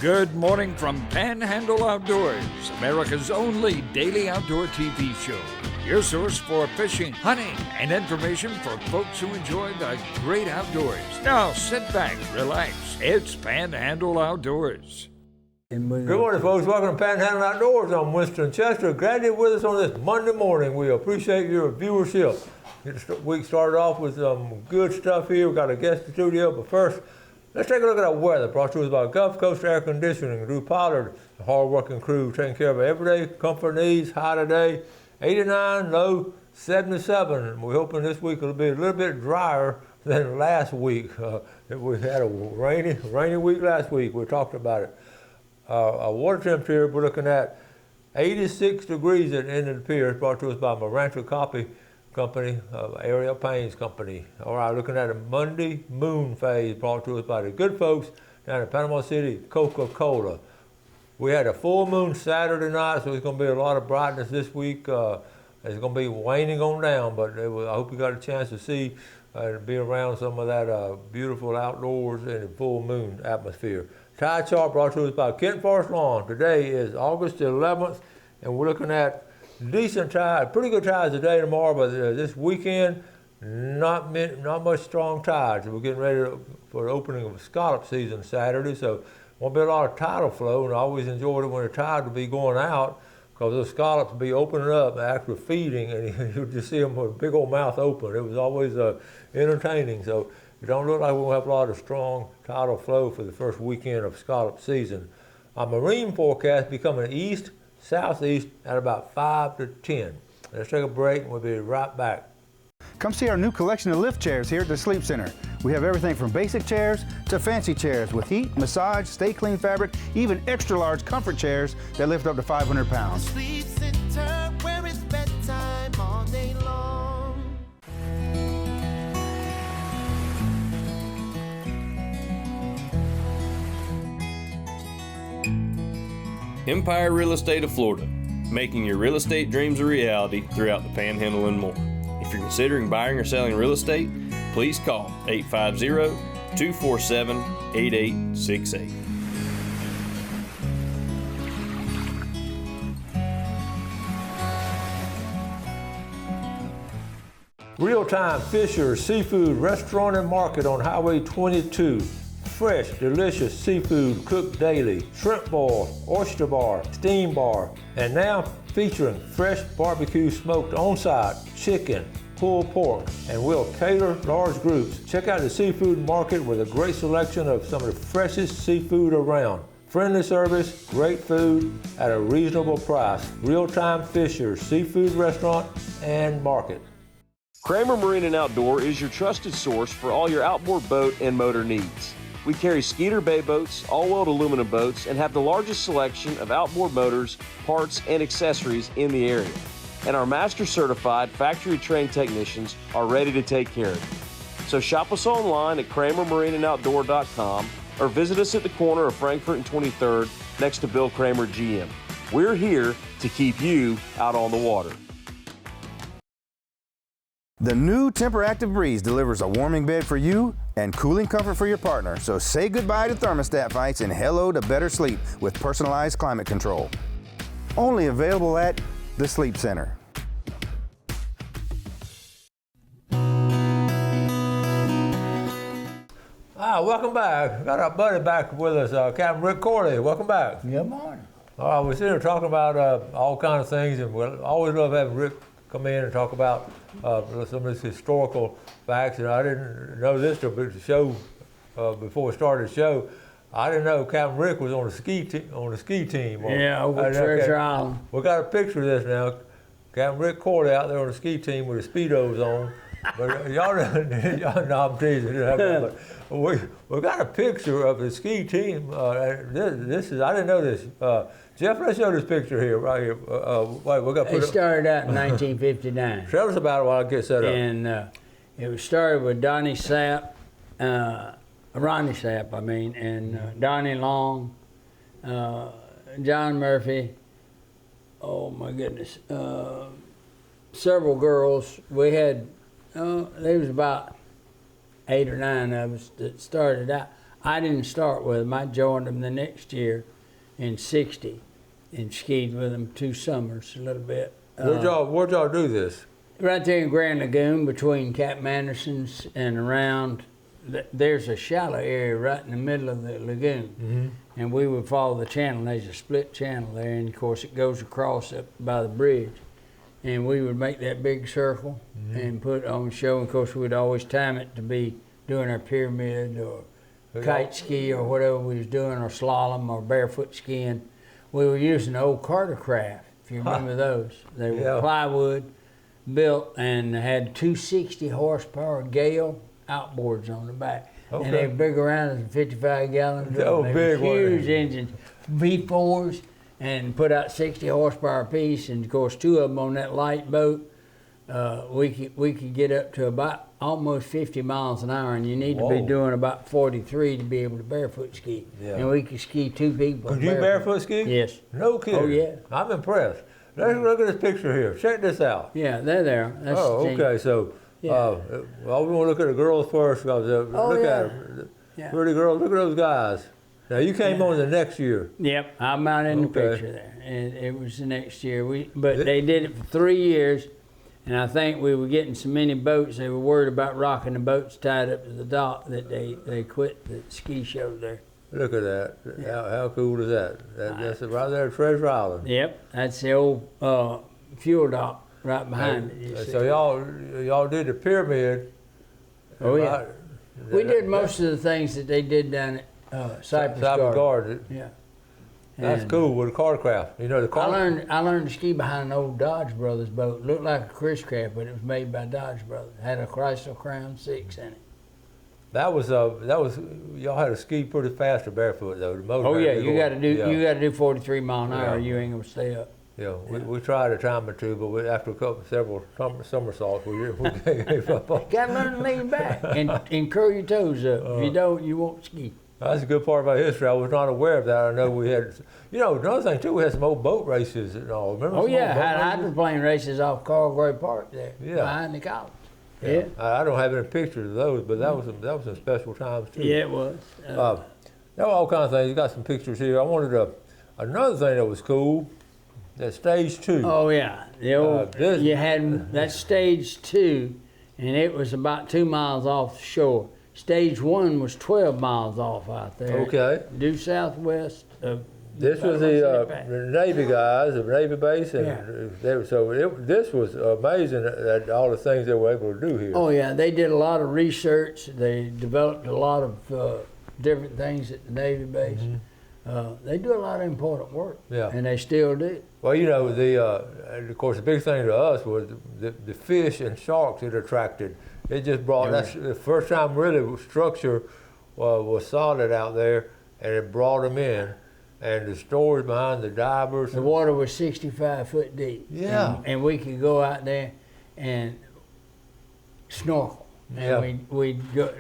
Good morning from Panhandle Outdoors, America's only daily outdoor TV show. Your source for fishing, hunting, and information for folks who enjoy the great outdoors. Now sit back, relax. It's Panhandle Outdoors. Good morning, folks. Welcome to Panhandle Outdoors. I'm Winston Chester. Glad you're with us on this Monday morning. We appreciate your viewership. Get the week started off with some good stuff here. We've got a guest in the studio, but first, let's take a look at our weather. Brought to us by Gulf Coast Air Conditioning. Drew Pollard, the hard-working crew, taking care of everyday comfort needs. High today, 89, low 77. We're hoping this week will be a little bit drier than last week. We had a rainy week last week. We talked about it. Our water temperature, we're looking at 86 degrees at the end of the pier. It's brought to us by Marantha Coffee Company, Ariel Payne's company. All right, looking at a Monday moon phase brought to us by the good folks down in Panama City, Coca-Cola. We had a full moon Saturday night, so it's going to be a lot of brightness this week. It's going to be waning on down, but I hope you got a chance to see and be around some of that beautiful outdoors in the full moon atmosphere. Tide chart brought to us by Kent Forest Lawn. Today is August 11th, and we're looking at decent tide, pretty good tides today and tomorrow, but this weekend, not much strong tides. We're getting ready for the opening of scallop season Saturday, so won't be a lot of tidal flow, and I always enjoyed it when the tide would be going out, because those scallops would be opening up after feeding, and you'd just see them with a big old mouth open. It was always entertaining, so it don't look like we'll have a lot of strong tidal flow for the first weekend of scallop season. Our marine forecast becoming east, southeast at about 5 to 10. Let's take a break and we'll be right back. Come see our new collection of lift chairs here at the Sleep Center. We have everything from basic chairs to fancy chairs with heat, massage, stay clean fabric, even extra large comfort chairs that lift up to 500 pounds. Sleep Center, where it's bedtime all day long. Empire Real Estate of Florida, making your real estate dreams a reality throughout the Panhandle and more. If you're considering buying or selling real estate, please call 850-247-8868. Real-time Fisher's Seafood Restaurant and Market on Highway 22. Fresh, delicious seafood cooked daily, shrimp boil, oyster bar, steam bar, and now featuring fresh barbecue smoked on-site chicken, pulled pork, and we'll cater large groups. Check out the seafood market with a great selection of some of the freshest seafood around. Friendly service, great food at a reasonable price. Real-time Fisher's Seafood Restaurant and Market. Kramer Marine and Outdoor is your trusted source for all your outboard boat and motor needs. We carry Skeeter Bay boats, all-wheeled aluminum boats, and have the largest selection of outboard motors, parts, and accessories in the area. And our master-certified, factory-trained technicians are ready to take care of you. So shop us online at KramerMarineandOutdoor.com or visit us at the corner of Frankfurt and 23rd next to Bill Kramer GM. We're here to keep you out on the water. The new Temper-Active Breeze delivers a warming bed for you and cooling comfort for your partner. So say goodbye to thermostat fights and hello to better sleep with personalized climate control. Only available at the Sleep Center. Welcome back. Got our buddy back with us, Captain Rick Corley. Welcome back. Good morning. We're sitting here talking about all kinds of things, and we always love having Rick come in and talk about some of these historical facts. And I didn't know this till the show before we started the show. I didn't know Captain Rick was on the ski team. Yeah, over at Treasure Island. We got a picture of this now. Captain Rick Corley out there on the ski team with his Speedos on. But y'all no, I'm teasing. But we got a picture of the ski team. This is I didn't know this. Jeff, let's show this picture here, right here. Wait, we got. It started out in 1959. Tell us about it while I get set up. And it was started with Ronnie Sapp, and Donnie Long, John Murphy. Oh my goodness, several girls. We had. There was about 8 or 9 of us that started out. I didn't start with them. I joined them the next year in '60 and skied with them 2 summers a little bit. Where'd y'all do this? Right there in Grand Lagoon between Captain Anderson's and around. There's a shallow area right in the middle of the lagoon. And we would follow the channel. There's a split channel there, and of course it goes across up by the bridge. And we would make that big circle and put it on show. And of course, we'd always time it to be doing our pyramid or kite ski or whatever we was doing, or slalom or barefoot skiing. We were using old Carter craft, if you remember those. They were plywood built and had 260 horsepower Gale outboards on the back. Okay. And they were big around as a 55-gallon drum. Oh, they big were huge ones. engines, V4s, and put out 60 horsepower apiece. And of course, 2 of them on that light boat, we could get up to about almost 50 miles an hour, and you need to be doing about 43 to be able to barefoot ski. Yeah. And we could ski 2 people. Could you barefoot ski? Yes. No kidding. Oh, yeah. I'm impressed. Let's look at this picture here. Check this out. Yeah, they're there. That's Okay. So, well, we want to look at the girls first. Look at them. Yeah. Pretty girls. Look at those guys. Now, you came on the next year. Yep, I'm out in the picture there, and it was the next year. But they did it for 3 years, and I think we were getting so many boats. They were worried about rocking the boats tied up to the dock that they quit the ski show there. Look at that. Yeah. How cool is that? That's right there at Treasure Island. Yep, that's the old fuel dock right behind it. So y'all did the pyramid. Oh yeah. We did most of the things that they did down at Cypress Garden. Yeah. That's cool with the Carcraft. You know the car. I learned to ski behind an old Dodge Brothers boat. Looked like a Chris Craft, but it was made by Dodge Brothers. Had a Chrysler Crown 6 in it. That was y'all had to ski pretty fast or barefoot though. The motor Oh yeah, you got to do 43 mile an hour. Or you ain't gonna stay up. Yeah, we tried a time or two, but after several somersaults, we gave up. Got to learn to lean back and curl your toes up. If you don't, you won't ski. That's a good part of our history. I was not aware of that. I know we had, another thing too, we had some old boat races and all. Remember? Oh yeah, had hydroplane races off Carl Park there, behind the college. Yeah. I don't have any pictures of those, but that was some special times too. Yeah, it was. There were all kinds of things. You got some pictures here. I wanted another thing that was cool. That stage 2. Oh yeah, the old. You had that stage 2, and it was about 2 miles off the shore. Stage 1 was 12 miles off out there. Okay. Due southwest of. This was the Navy guys, the Navy base, and this was amazing that all the things they were able to do here. Oh yeah, they did a lot of research. They developed a lot of different things at the Navy base. They do a lot of important work, and they still do. Well, of course, the big thing to us was the fish and sharks it attracted. It just brought, that's the first time really structure was solid out there, and it brought them in. And the stories behind the divers. The water was 65 foot deep. Yeah. And we could go out there and snorkel. And we'd go,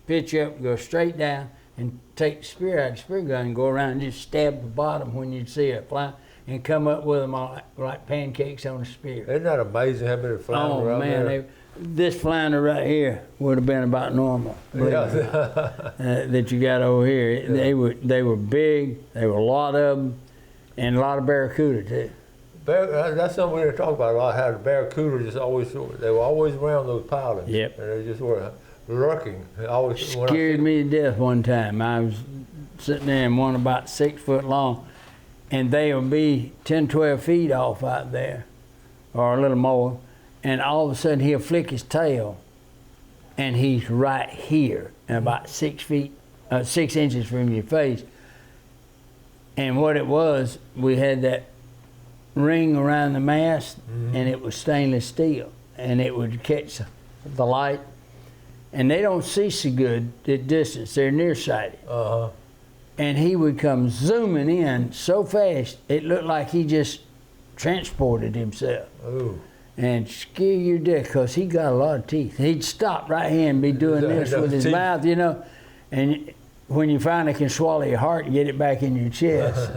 pitch up, go straight down, and take the spear out of the spear gun and go around and just stab the bottom when you'd see it fly, and come up with them like pancakes on a spear. Isn't that amazing how many flounder around there? Oh man, this flounder right here would have been about normal. That you got over here. Yeah. They were big. There were a lot of them, and a lot of barracuda too. That's something we didn't talk about a lot. How the barracuda they were always around those pilings. Yep. And they just were lurking. Scared me to death one time. I was sitting there in one about 6 foot long, and they would be 10, 12 feet off out there, or a little more. And all of a sudden he'll flick his tail, and he's right here, and about 6 inches from your face. And what it was, we had that ring around the mast, and it was stainless steel, and it would catch the light. And they don't see so good at distance; they're nearsighted. And he would come zooming in so fast, it looked like he just transported himself. Ooh. And scare you to death, because he got a lot of teeth. He'd stop right here and be doing this with his mouth, and when you finally can swallow your heart and get it back in your chest,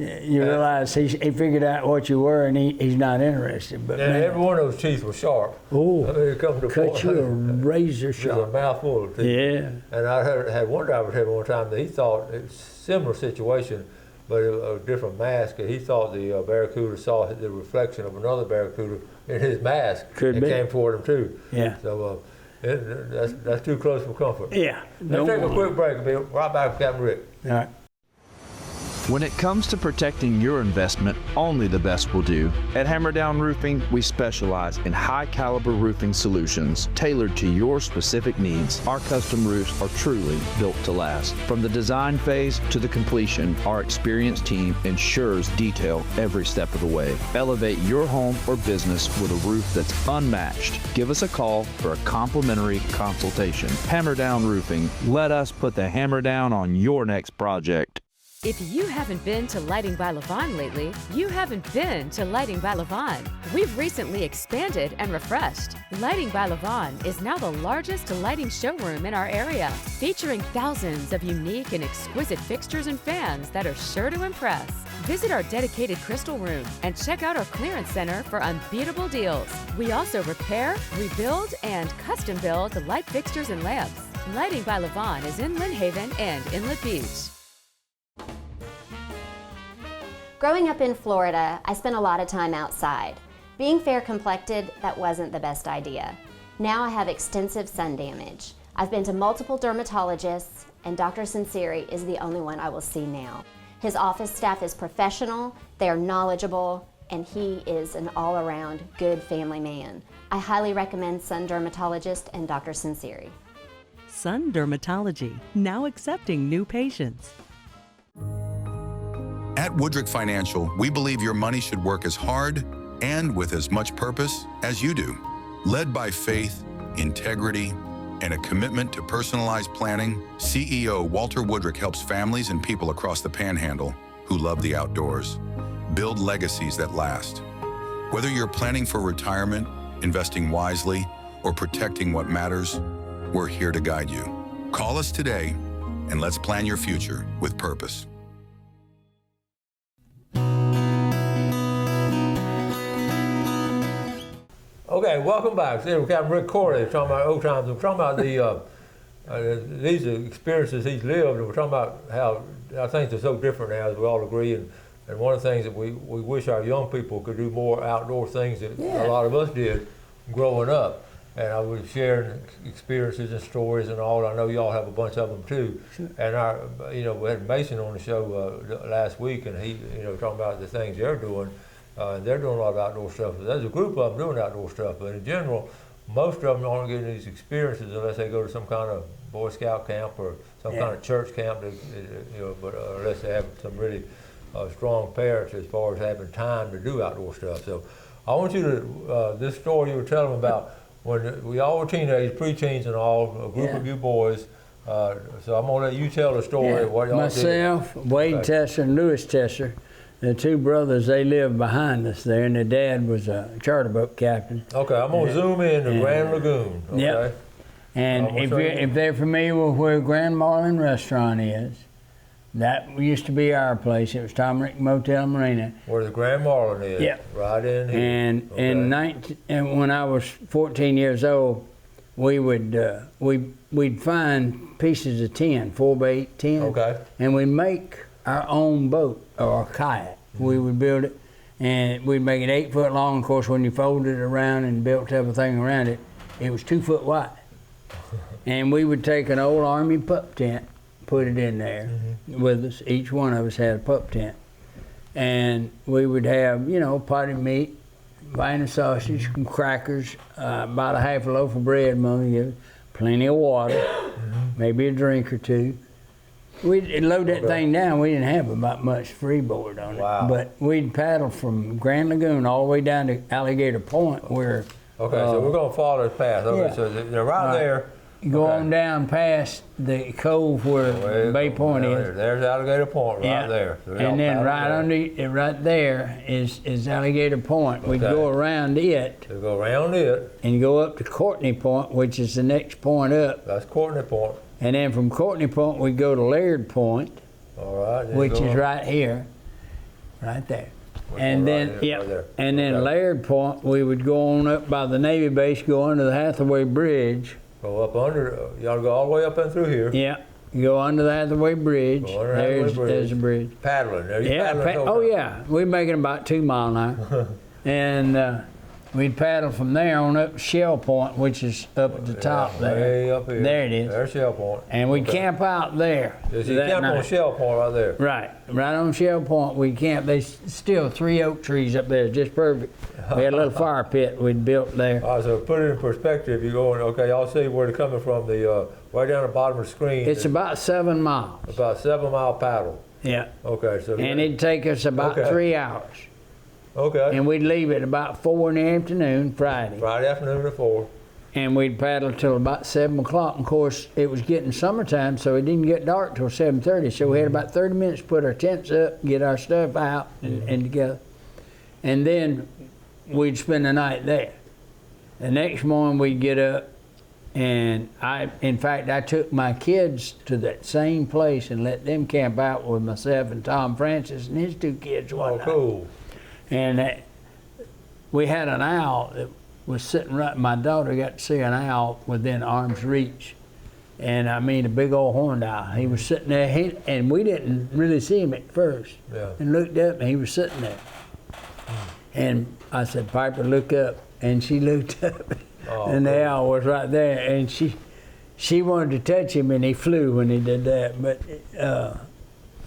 You realize he figured out what you were, and he's not interested. But And man, every one of those teeth was sharp. oh, I mean, it come to cut point- you a razor Just a sharp. mouthful of teeth. Yeah. And I had one driver tell me one time that he thought it was a similar situation, but a different mask. And he thought the barracuda saw the reflection of another barracuda in his mask. Could and be. came toward him too. Yeah. So that's too close for comfort. Yeah. Let's take a quick break and be right back with Captain Rick. All right. When it comes to protecting your investment, only the best will do. At Hammerdown Roofing, we specialize in high-caliber roofing solutions tailored to your specific needs. Our custom roofs are truly built to last. From the design phase to the completion, our experienced team ensures detail every step of the way. Elevate your home or business with a roof that's unmatched. Give us a call for a complimentary consultation. Hammerdown Roofing. Let us put the hammer down on your next project. If you haven't been to Lighting by Levon lately, you haven't been to Lighting by Levon. We've recently expanded and refreshed. Lighting by Levon is now the largest lighting showroom in our area, featuring thousands of unique and exquisite fixtures and fans that are sure to impress. Visit our dedicated crystal room and check out our clearance center for unbeatable deals. We also repair, rebuild, and custom build light fixtures and lamps. Lighting by Levon is in Lynn Haven and Inlet Beach. Growing up in Florida, I spent a lot of time outside. Being fair-complected, that wasn't the best idea. Now I have extensive sun damage. I've been to multiple dermatologists, and Dr. Sinceri is the only one I will see now. His office staff is professional, they are knowledgeable, and he is an all-around good family man. I highly recommend Sun Dermatologist and Dr. Sinceri. Sun Dermatology, now accepting new patients. At Woodrick Financial, we believe your money should work as hard and with as much purpose as you do. Led by faith, integrity, and a commitment to personalized planning, CEO Walter Woodrick helps families and people across the Panhandle who love the outdoors build legacies that last. Whether you're planning for retirement, investing wisely, or protecting what matters, we're here to guide you. Call us today and let's plan your future with purpose. Okay, welcome back. Today we're Captain Rick Corley talking about old times. We're talking about these are experiences he's lived, and we're talking about how things are so different now, as we all agree. And one of the things that we wish our young people could do more outdoor things that a lot of us did growing up. And I was sharing experiences and stories and all. I know y'all have a bunch of them too. Sure. And we had Mason on the show last week, and he, talking about the things they're doing. They're doing a lot of outdoor stuff. There's a group of them doing outdoor stuff, but in general, most of them aren't getting these experiences unless they go to some kind of Boy Scout camp or some kind of church camp. But unless they have some really strong parents as far as having time to do outdoor stuff. So I want you to this story you were telling about when we all were teenagers, preteens and all, a group of you boys. So I'm gonna let you tell the story. What y'all Myself, did. Wade Tesser, and Lewis Tesser. The two brothers, they lived behind us there, and their dad was a charter boat captain. Okay, I'm gonna zoom in to Grand Lagoon. Okay. Yep. And if they're familiar with where Grand Marlin Restaurant is, that used to be our place. It was Tom Rick Motel Marina. Where the Grand Marlin is. Yep. Right in here. And okay. and when I was 14 years old, we would we'd find pieces of tin, 4x8 tin. Okay. And we'd make our own boat or a kayak. We would build it, and we'd make it 8 foot long. Of course, when you folded it around and built everything around it, it was 2 foot wide. And we would take an old Army pup tent, put it in there with us. Each one of us had a pup tent. And we would have, potted meat, pint of sausage, some crackers, about a half a loaf of bread, Mother gave us, plenty of water, maybe a drink or two. We'd load that thing down. We didn't have about much freeboard on it. Wow. But we'd paddle from Grand Lagoon all the way down to Alligator Point where... Okay, so we're going to follow this path. Okay, yeah. so they're right there. Go on down past the cove where Bay Point is. There's Alligator Point right there. So and then right there is Alligator Point. We'd go around it. So go around it. And go up to Courtney Point, which is the next point up. That's Courtney Point. And then from Courtney Point, we go to Laird Point, all right, which is right here. Right there. Which And one? then, Right there, yeah, right there. and then Okay. Laird Point, we would go on up by the Navy base, go under the Hathaway Bridge. Go up under, y'all go all the way up and through here. Yeah, go under the Hathaway Bridge. Go under Hathaway There's Bridge. the bridge. Paddling. There you Yeah, paddling oh yeah, we're making about 2 miles an hour. And we'd paddle from there on up to Shell Point, which is up at the top there. Way up here. There it is. There's Shell Point. And we'd Okay. camp out there. Yes, you that camp on night. Shell Point right there. Right on Shell Point we camped. There's still 3 oak trees up there, just perfect. We had a little fire pit we'd built there. All right, so put it in perspective. You go, okay, y'all see where they're coming from. The right down the bottom of the screen. It's about 7 miles. about 7 mile paddle. Yeah. Okay, so And it'd take us about Okay. 3 hours. okay. And we'd leave at about 4 in the afternoon, Friday. Friday afternoon at 4. And we'd paddle till about 7 o'clock. And of course, it was getting summertime, so it didn't get dark till 7:30. So we had about 30 minutes to put our tents up, get our stuff out and together. And then we'd spend the night there. The next morning we'd get up, and in fact, I took my kids to that same place and let them camp out with myself and Tom Francis and his 2 kids one night. Cool. And we had an owl that was sitting right, my daughter got to see an owl within arm's reach. And I mean, a big old horned owl. He was sitting there, and we didn't really see him at first. Yeah. And looked up, and he was sitting there. And I said, Piper, look up. And she looked up, and the owl was right there. And she wanted to touch him, and he flew when he did that. But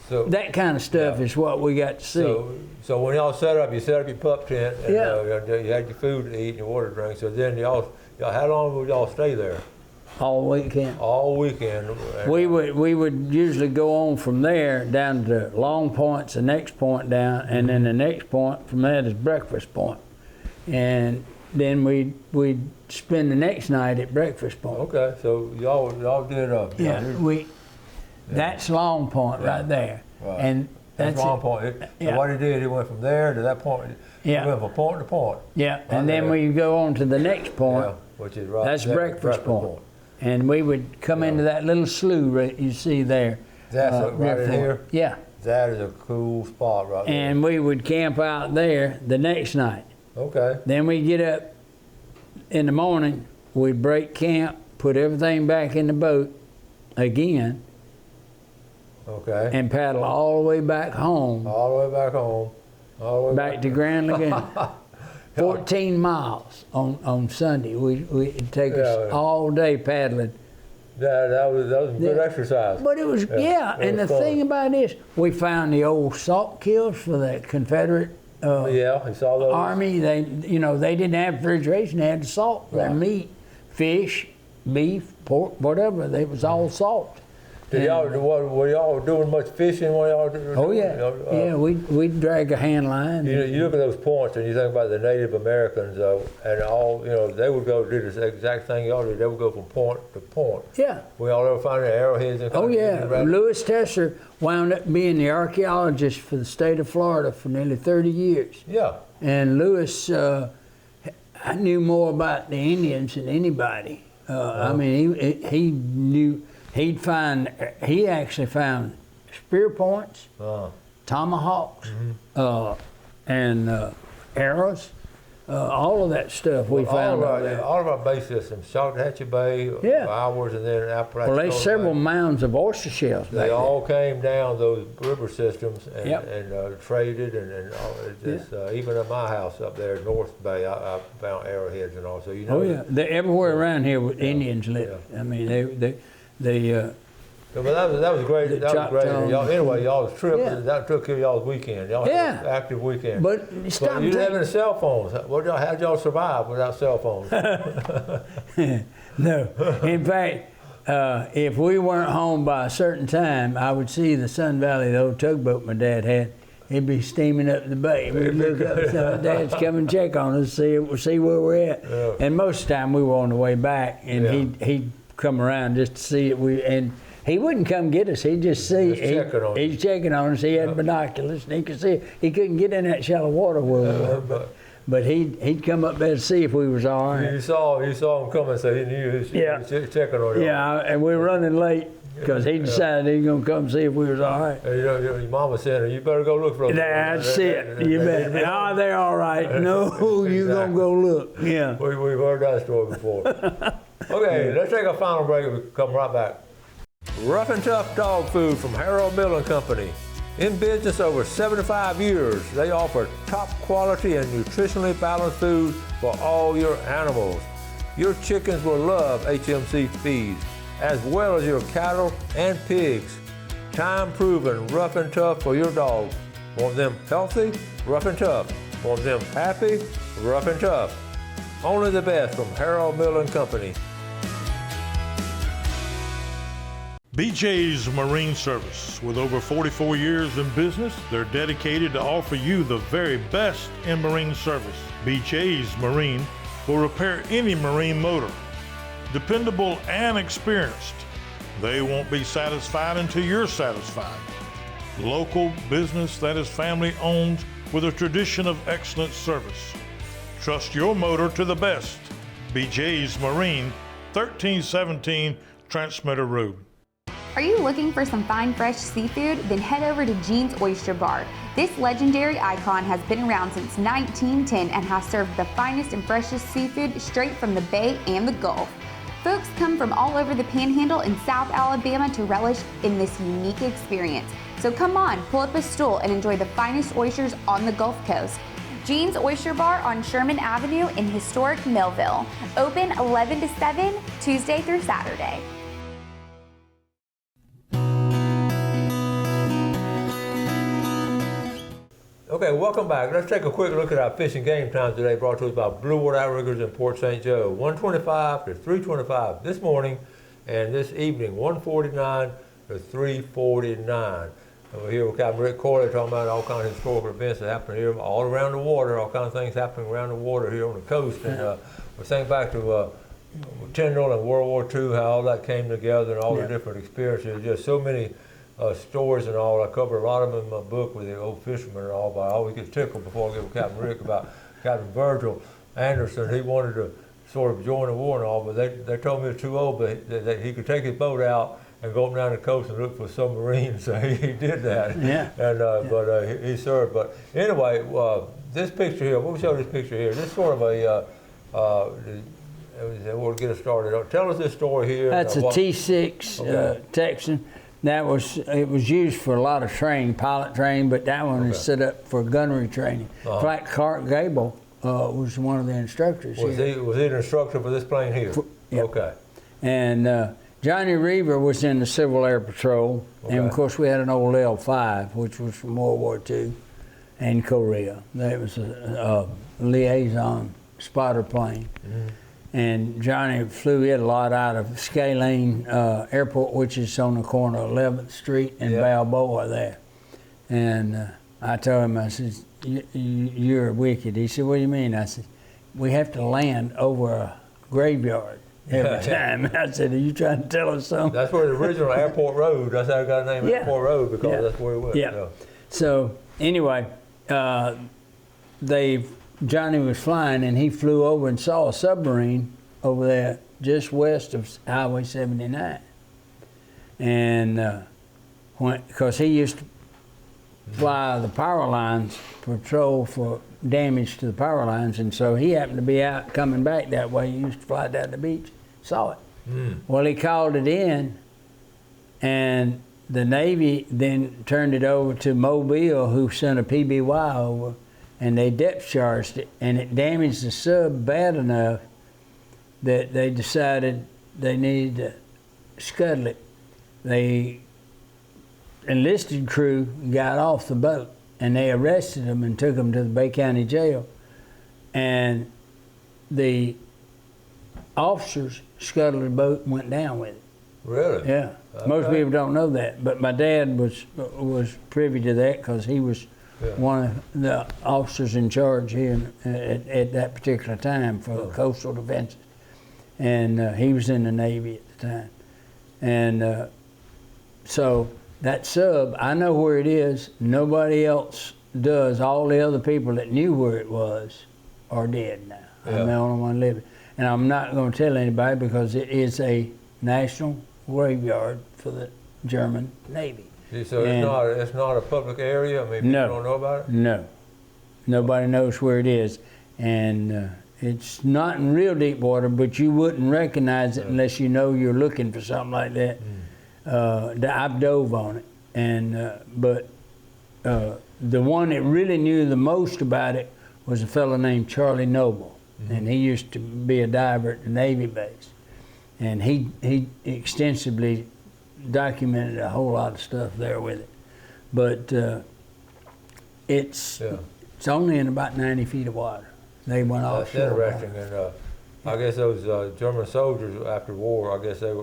So that kind of stuff is what we got to see. So when y'all set up your pup tent, and Yeah. you had your food to eat and your water to drink. So then y'all, how long would y'all stay there? All weekend. All weekend. We would usually go on from there down to Long Point's the next point down, and then the next point from there is Breakfast Point. And then we'd spend the next night at Breakfast Point. Okay, so y'all did That's Long Point right there. Right. And that's Long Point. So what he did, he went from there to that point. Yeah. He went from point to point. Yeah, and then we go on to the next point. Yeah, which is right. That's Breakfast Point. And we would come into that little slough you see there. That's right in here? Yeah. That is a cool spot right there. And we would camp out there the next night. Okay. Then we'd get up in the morning, we'd break camp, put everything back in the boat again. Okay. And paddle all the way back home. All the way back home. All the way back to Grand Lagoon. 14 miles on Sunday. It'd take us all day paddling. That was good exercise. But it was, and the thing about it is, we found the old salt kilns for the Confederate you saw those? Army. They didn't have refrigeration. They had the salt. Their meat, fish, beef, pork, whatever. They was all salt. Were y'all doing much fishing while y'all doing? Oh yeah, we'd drag a hand line. You look at those points and you think about the Native Americans, and all they would go do the exact thing y'all did. They would go from point to point. Yeah. We all ever find the arrowheads and. Oh yeah, Lewis Tesser wound up being the archaeologist for the state of Florida for nearly 30 years. Yeah. And Lewis, I knew more about the Indians than anybody. I mean, he knew. He actually found spear points, tomahawks, and arrows, all of that stuff we found over there. All of our bay systems, Saltahatchee Bay, ours, and then Appalachian. Well, there's several mounds of oyster shells back They all came down those river systems and, Yep. and traded and all. Even at my house up there, North Bay, I found arrowheads and all. So you know. Oh yeah, everywhere around here, Indians lived. I mean, they But that was great. That was great. Y'all's trip. Yeah. That took care of y'all's weekend. Y'all had an active weekend. But you didn't have any cell phones. How'd y'all survive without cell phones? No. In fact, if we weren't home by a certain time, I would see the Sun Valley, the old tugboat my dad had. He'd be steaming up the bay. We'd look up and say, Dad's come and check on us, see where we're at. Yeah. And most of the time we were on the way back, and he'd come around just to see it. He wouldn't come get us. He'd just see. He's checking on us. He had binoculars, and he could see. He couldn't get in that shallow water where we were, but he'd come up there to see if we was all right. You saw him coming, so he knew he was checking on you. Yeah, and we were running late. because he decided he was going to come see if we was all right. Your mama said, you better go look for them. That's it. You bet. Oh, they're all right. No, you going to go look. Yeah. We've heard that story before. Okay, let's take a final break and we'll come right back. Rough and Tough Dog Food from Harold Millen Company. In business over 75 years, they offer top quality and nutritionally balanced food for all your animals. Your chickens will love HMC feeds, as well as your cattle and pigs. Time proven, rough and tough for your dog. Want them healthy? Rough and tough. Want them happy? Rough and tough. Only the best from Harold Millen Company. BJ's Marine Service. With over 44 years in business, they're dedicated to offer you the very best in marine service. BJ's Marine will repair any marine motor. Dependable and experienced. They won't be satisfied until you're satisfied. Local business that is family owned with a tradition of excellent service. Trust your motor to the best. BJ's Marine, 1317 Transmitter Road. Are you looking for some fine, fresh seafood? Then head over to Gene's Oyster Bar. This legendary icon has been around since 1910 and has served the finest and freshest seafood straight from the Bay and the Gulf. Folks come from all over the Panhandle and South Alabama to relish in this unique experience. So come on, pull up a stool and enjoy the finest oysters on the Gulf Coast. Gene's Oyster Bar on Sherman Avenue in historic Millville. Open 11 to 7, Tuesday through Saturday. Okay, welcome back. Let's take a quick look at our fishing game time today, brought to us by Blue Water Outriggers in Port St. Joe. 125 to 325 this morning, and this evening 149 to 349. And we're here with Captain Rick Corley talking about all kinds of historical events that happen here all around the water, all kinds of things happening around the water here on the coast. And we're thinking back to Tyndall and World War II, how all that came together and all the different experiences. Just so many stories and all. I cover a lot of them in my book with the old fishermen and all, but I always get tickled before I get with Captain Rick about Captain Virgil Anderson. He wanted to sort of join the war and all, but they told me he was too old, but that he could take his boat out and go up down the coast and look for submarines. So he did that. Yeah. And but he served. But anyway, this picture here. We'll show this picture here. This is sort of a. We'll get us started. Tell us this story here. That's a T6 Texan. It was used for a lot of training, pilot training, but that one is set up for gunnery training. In fact, Clark Gable was one of the instructors. Was he an instructor for this plane here? Okay. And Johnny Reaver was in the Civil Air Patrol, and of course we had an old L5, which was from World War II and Korea. That was a liaison spotter plane. Mm-hmm. And Johnny flew it a lot out of Scalene Airport, which is on the corner of 11th Street and Balboa there. And I told him, I said, you're wicked. He said, what do you mean? I said, we have to land over a graveyard every time. I said, are you trying to tell us something? That's where the original Airport Road, that's how I got the name Airport Road, because that's where it went. Yeah. So anyway, Johnny was flying and he flew over and saw a submarine over there just west of Highway 79. And because he used to fly the power lines, patrol for damage to the power lines, and so he happened to be out coming back that way. He used to fly down the beach, saw it. Well, he called it in, and the Navy then turned it over to Mobile, who sent a PBY over, and they depth charged it, and it damaged the sub bad enough that they decided they needed to scuttle it. The enlisted crew got off the boat, and they arrested them and took them to the Bay County Jail. And the officers scuttled the boat and went down with it. Really? Yeah. Okay. Most people don't know that, but my dad was privy to that because he was one of the officers in charge here at that particular time for the coastal defenses. And he was in the Navy at the time. And so that sub, I know where it is. Nobody else does. All the other people that knew where it was are dead now. I'm the only one living. And I'm not going to tell anybody because it is a national graveyard for the German Navy. So it's not a public area? I mean, people don't know about it? No. Nobody knows where it is. And it's not in real deep water, but you wouldn't recognize it unless you know you're looking for something like that. I've dove on it. And but the one that really knew the most about it was a fellow named Charlie Noble. And he used to be a diver at the Navy base. And he extensively documented a whole lot of stuff there with it. But it's only in about 90 feet of water. They went offshore. That's interesting. And I guess those German soldiers after war, I guess they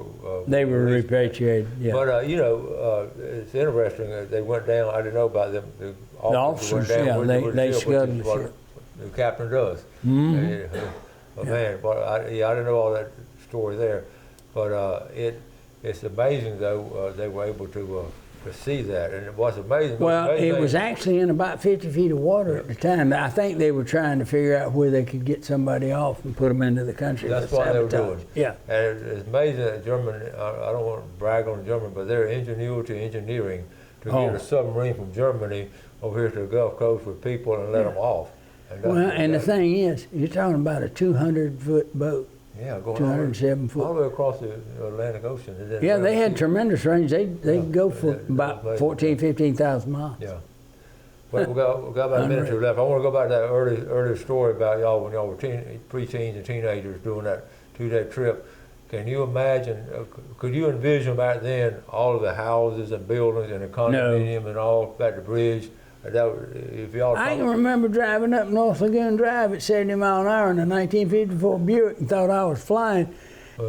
were repatriated. Yeah. But it's interesting that they went down. I didn't know about them. The officers went down they scuttled the ship. The captain does. But man, I didn't know all that story there. But it's amazing though they were able to see that, and it was amazing. Well, it was actually in about 50 feet of water at the time. I think they were trying to figure out where they could get somebody off and put them into the country. That's what they were doing. Yeah. And it's amazing that German, I don't want to brag on German, but their engineering to get a submarine from Germany over here to the Gulf Coast with people and let them off. And the thing is, you're talking about a 200-foot boat. Yeah, going 207 foot. All the way across the Atlantic Ocean. Yeah, they had tremendous range. They go for about 14,000, 15,000 miles. Yeah. Well, we got about a minute or two left. I want to go back to that earlier story about y'all when y'all were preteens and teenagers doing that 2-day trip. Can you imagine, could you envision back then all of the houses and buildings and the condominium and all back the bridge? I can remember driving up North Lagoon Drive at 70 miles an hour in a 1954 Buick and thought I was flying.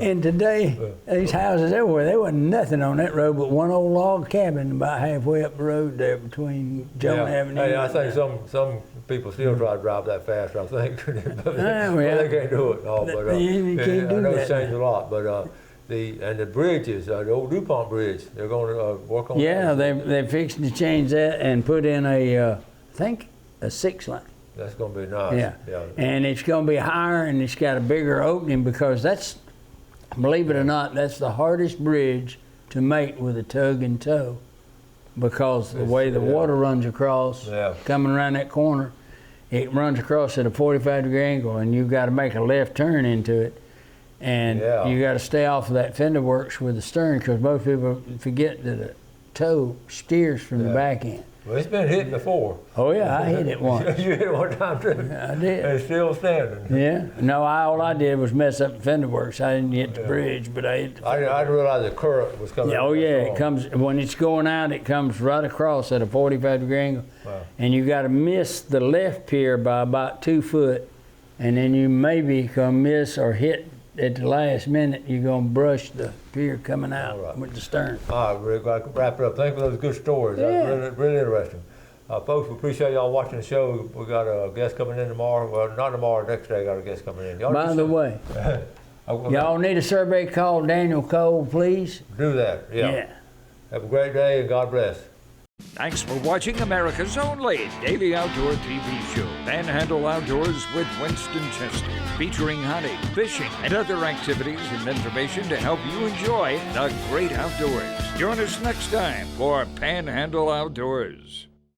And today, these houses everywhere, there wasn't nothing on that road but one old log cabin about halfway up the road there between Jones Avenue. Hey, I think some people still try to drive that fast, I think. But they can't do it. No, but, I know it's changed a lot. But the bridges, the old DuPont Bridge, they're going to work on that. Yeah, they're fixing to change that and put in I think a 6-lane. That's going to be nice. Yeah. And it's going to be higher and it's got a bigger opening because that's, believe it or not, that's the hardest bridge to make with a tug and tow because the way the water runs across, coming around that corner, it runs across at a 45-degree angle and you've got to make a left turn into it. And you got to stay off of that fender works with the stern because most people forget that a toe steers from the back end. Well, it's been hit before. Oh yeah, I hit it once. You hit it one time too? I did. And it's still standing. Yeah. No, all I did was mess up the fender works. I didn't hit the bridge, but I hit the I didn't realize the current was coming. Oh yeah, it comes, when it's going out, it comes right across at a 45-degree angle. Wow. And you got to miss the left pier by about 2 foot, and then you maybe can miss or hit at the last minute, you're going to brush the pier coming out with the stern. All right, Rick, I can wrap it up. Thanks for those good stories. That was really interesting. Folks, we appreciate y'all watching the show. We got a guest coming in tomorrow. Well, not tomorrow, next day, got a guest coming in. By the way, y'all need a survey, call Daniel Cole, please. Do that, yeah. Have a great day and God bless. Thanks for watching America's only daily outdoor TV show, Panhandle Outdoors with Winston Chester, featuring hunting, fishing, and other activities and information to help you enjoy the great outdoors. Join us next time for Panhandle Outdoors.